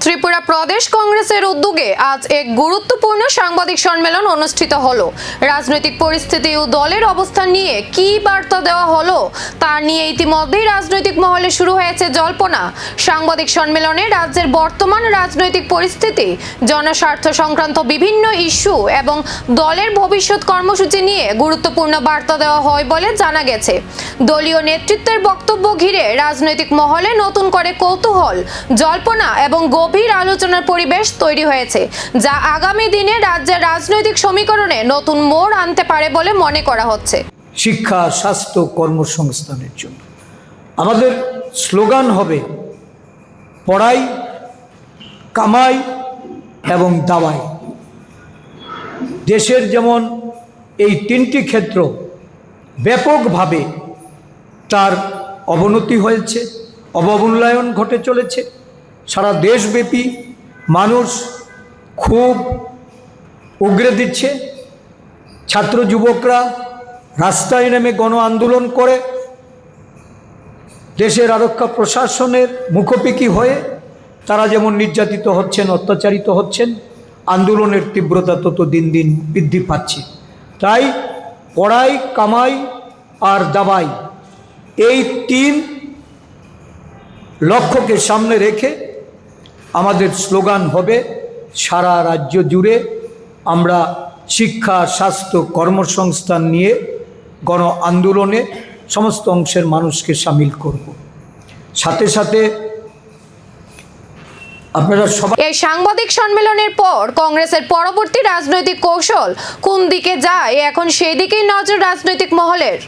ত্রিপুরা প্রদেশ কংগ্রেসের উদ্যোগে আজ এক গুরুত্বপূর্ণ সাংবাদিক সম্মেলন অনুষ্ঠিত হলো। রাজনৈতিক পরিস্থিতি ও দলের অবস্থান নিয়ে কি বার্তা দেওয়া হলো তা নিয়ে ইতিমধ্যেই রাজনৈতিক মহলে শুরু হয়েছে জল্পনা। সাংবাদিক সম্মেলনে রাজ্যের বর্তমান রাজনৈতিক পরিস্থিতি, জনস্বার্থ সংক্রান্ত বিভিন্ন ইস্যু এবং দলের ভবিষ্যৎ কর্মসূচি নিয়ে গুরুত্বপূর্ণ বার্তা দেওয়া হয় বলে জানা গেছে। দলীয় নেতৃত্বের বক্তব্য ঘিরে রাজনৈতিক মহলে নতুন করে কৌতূহল, জল্পনা এবং গভীর আলোচনার পরিবেশ তৈরি হয়েছে, যা আগামী দিনে রাজ্যের রাজনৈতিক সমীকরণে নতুন মোড় আনতে পারে বলে মনে করা হচ্ছে। শিক্ষা, স্বাস্থ্য, কর্মসংস্থানের জন্য আমাদের স্লোগান হবে পড়াই, কামাই এবং দাওয়াই। দেশের যেমন এই তিনটি ক্ষেত্র ব্যাপকভাবে তার অবনতি হয়েছে, অবমূল্যায়ন ঘটে চলেছে। সারা দেশব্যাপী মানুষ খুব উগরে দিচ্ছে। ছাত্র যুবকরা রাস্তায় নেমে গণ আন্দোলন করে দেশের আরক্ষা প্রশাসনের মুখোপেক্ষী হয়ে তারা যেমন নির্যাতিত হচ্ছেন, অত্যাচারিত হচ্ছেন, আন্দোলনের তীব্রতা তত দিন দিন বৃদ্ধি পাচ্ছে। তাই পড়াই, কামাই আর দাবাই, এই তিন লক্ষ্যকে সামনে রেখে আমাদের স্লোগান হবে সারা রাজ্য জুড়ে আমরা শিক্ষা, স্বাস্থ্য, কর্মসংস্থান নিয়ে গণ আন্দোলনে সমস্ত অংশের মানুষকে সামিল করব। সাথে সাথে আপনারা সবাই এই সাংবাদিক সম্মেলনের পর কংগ্রেসের পরবর্তী রাজনৈতিক কৌশল কোন দিকে যায়, এখন সেই দিকেই নজর রাজনৈতিক মহলের।